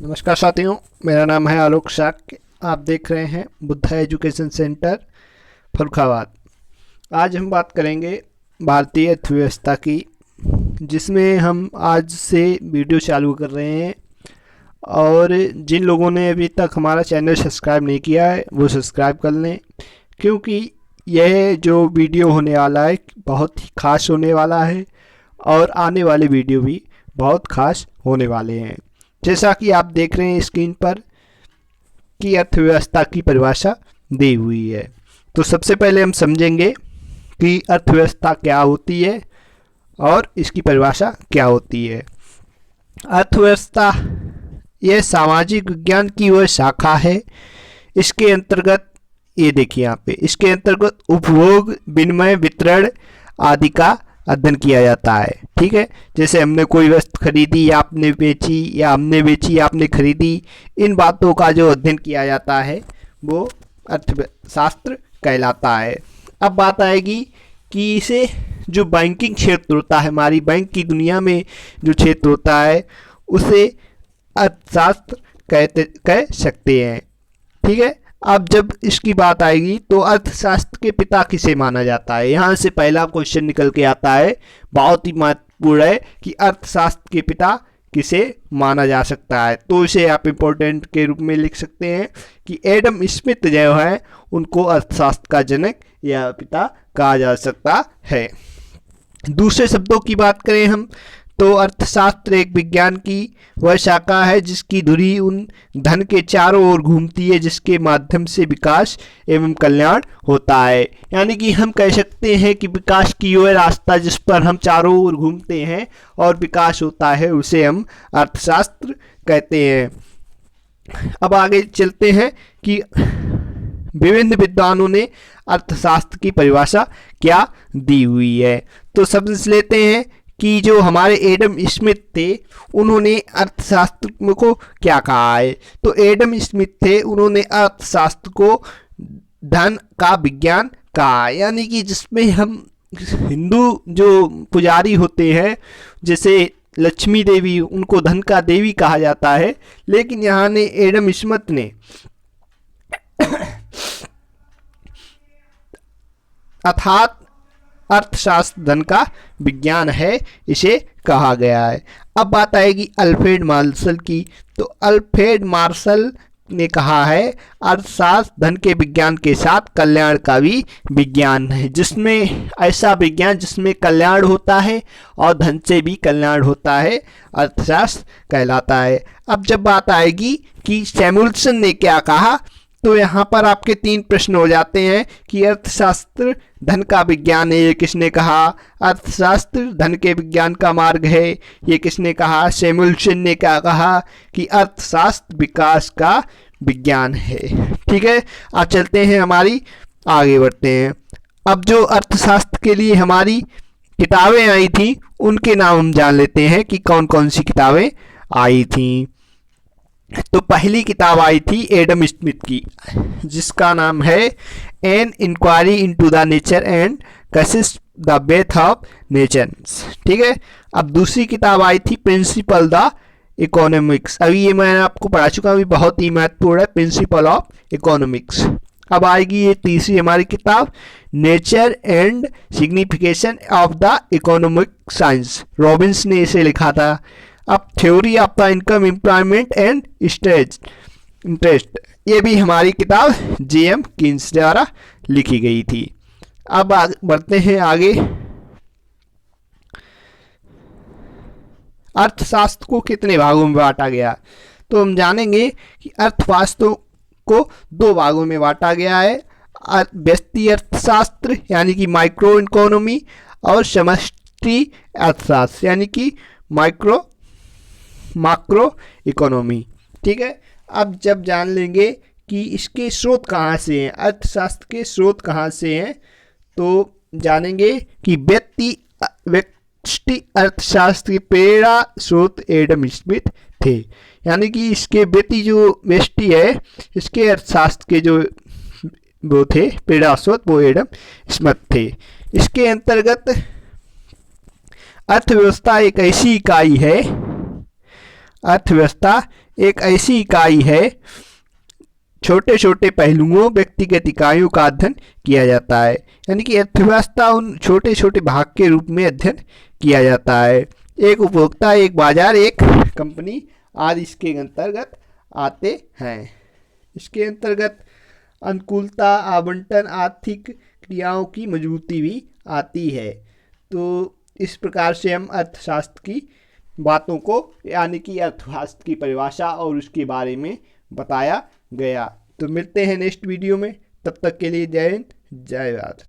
नमस्कार साथियों, मेरा नाम है आलोक शाक्य। आप देख रहे हैं बुद्धा एजुकेशन सेंटर फर्रुखाबाद। आज हम बात करेंगे भारतीय अर्थव्यवस्था की, जिसमें हम आज से वीडियो चालू कर रहे हैं। और जिन लोगों ने अभी तक हमारा चैनल सब्सक्राइब नहीं किया है वो सब्सक्राइब कर लें, क्योंकि यह जो वीडियो होने वाला है बहुत ही खास होने वाला है और आने वाले वीडियो भी बहुत खास होने वाले हैं। जैसा कि आप देख रहे हैं स्क्रीन पर कि अर्थव्यवस्था की परिभाषा दी हुई है। तो सबसे पहले हम समझेंगे कि अर्थव्यवस्था क्या होती है और इसकी परिभाषा क्या होती है। अर्थव्यवस्था यह सामाजिक विज्ञान की वह शाखा है। इसके अंतर्गत ये देखिए यहाँ पे, इसके अंतर्गत उपभोग, विनिमय, वितरण आदि का अध्ययन किया जाता है। ठीक है, जैसे हमने कोई वस्तु खरीदी या आपने बेची, या हमने बेची या आपने खरीदी, इन बातों का जो अध्ययन किया जाता है वो अर्थशास्त्र कहलाता है। अब बात आएगी कि इसे जो बैंकिंग क्षेत्र होता है, हमारी बैंक की दुनिया में जो क्षेत्र होता है उसे अर्थशास्त्र कह सकते हैं। ठीक है, अब जब इसकी बात आएगी तो अर्थशास्त्र के पिता किसे माना जाता है, यहाँ से पहला क्वेश्चन निकल के आता है। बहुत ही महत्वपूर्ण है कि अर्थशास्त्र के पिता किसे माना जा सकता है। तो इसे आप इम्पोर्टेंट के रूप में लिख सकते हैं कि एडम स्मिथ जो है उनको अर्थशास्त्र का जनक या पिता कहा जा सकता है। दूसरे शब्दों की बात करें हम तो अर्थशास्त्र एक विज्ञान की वह शाखा है जिसकी धुरी उन धन के चारों ओर घूमती है जिसके माध्यम से विकास एवं कल्याण होता है। यानी कि हम कह सकते हैं कि विकास की वह रास्ता जिस पर हम चारों ओर घूमते हैं और विकास होता है उसे हम अर्थशास्त्र कहते हैं। अब आगे चलते हैं कि विभिन्न विद्वानों ने अर्थशास्त्र की परिभाषा क्या दी हुई है। तो समझ लेते हैं कि जो हमारे एडम स्मिथ थे उन्होंने अर्थशास्त्र को क्या कहा है। तो एडम स्मिथ थे, उन्होंने अर्थशास्त्र को धन का विज्ञान कहा, यानी कि जिसमें हम हिंदू जो पुजारी होते हैं जैसे लक्ष्मी देवी, उनको धन का देवी कहा जाता है, लेकिन यहाँ ने एडम स्मिथ ने अर्थात अर्थशास्त्र धन का विज्ञान है इसे कहा गया है। अब बात आएगी अल्फ्रेड मार्शल की। तो अल्फ्रेड मार्शल ने कहा है अर्थशास्त्र धन के विज्ञान के साथ कल्याण का भी विज्ञान है, जिसमें ऐसा विज्ञान जिसमें कल्याण होता है और धन से भी कल्याण होता है अर्थशास्त्र कहलाता है। अब जब बात आएगी कि सैमुअल्सन ने क्या कहा, तो यहाँ पर आपके 3 प्रश्न हो जाते हैं कि अर्थशास्त्र धन का विज्ञान है, ये किसने कहा। अर्थशास्त्र धन के विज्ञान का मार्ग है, ये किसने कहा। सैमुअल्सन ने क्या कहा कि अर्थशास्त्र विकास का विज्ञान है। ठीक है, अब चलते हैं हमारी आगे बढ़ते हैं। अब जो अर्थशास्त्र के लिए हमारी किताबें आई थी उनके नाम हम जान लेते हैं कि कौन कौन सी किताबें आई थी। तो पहली किताब आई थी एडम स्मिथ की, जिसका नाम है an inquiry into the nature and causes the wealth of natures. ठीक है, अब दूसरी किताब आई थी प्रिंसिपल द इकोनॉमिक्स। अभी ये मैं आपको पढ़ा चुका हूँ, बहुत ही महत्वपूर्ण है, प्रिंसिपल ऑफ इकोनॉमिक्स। अब आएगी ये तीसरी हमारी किताब nature and signification of the economic science, Robins ने इसे लिखा था। अब theory of the income, employment and interest, ये भी हमारी किताब जे.एम. कीन्स द्वारा लिखी गई थी। अब बढ़ते हैं आगे। अर्थशास्त्र को कितने भागों में बांटा गया, तो हम जानेंगे कि अर्थशास्त्र को 2 भागों में बांटा गया है। व्यष्टि अर्थशास्त्र यानी कि माइक्रो इकोनॉमी, और समष्टि अर्थशास्त्र यानी कि मैक्रो इकोनॉमी। ठीक है, अब जब जान लेंगे कि इसके स्रोत कहाँ से हैं, अर्थशास्त्र के स्रोत कहाँ से हैं, तो जानेंगे कि व्यष्टि अर्थशास्त्र की प्रेरणा स्रोत एडम स्मिथ थे। यानी कि इसके व्यष्टि है, इसके अर्थशास्त्र के जो वो थे प्रेरणा स्रोत वो एडम स्मिथ थे। इसके अंतर्गत अर्थव्यवस्था एक ऐसी इकाई है अर्थव्यवस्था एक ऐसी इकाई है, छोटे छोटे पहलुओं व्यक्तिगत इकाइयों का अध्ययन किया जाता है। यानी कि अर्थव्यवस्था उन छोटे छोटे भाग के रूप में अध्ययन किया जाता है। एक उपभोक्ता, एक बाजार, एक कंपनी आदि इसके अंतर्गत आते हैं। इसके अंतर्गत अनुकूलता, आवंटन, आर्थिक क्रियाओं की मजबूती भी आती है। तो इस प्रकार से हम अर्थशास्त्र की बातों को, यानी कि अर्थशास्त्र की परिभाषा और उसके बारे में बताया गया। तो मिलते हैं नेक्स्ट वीडियो में, तब तक के लिए जय हिंद, जय भारत।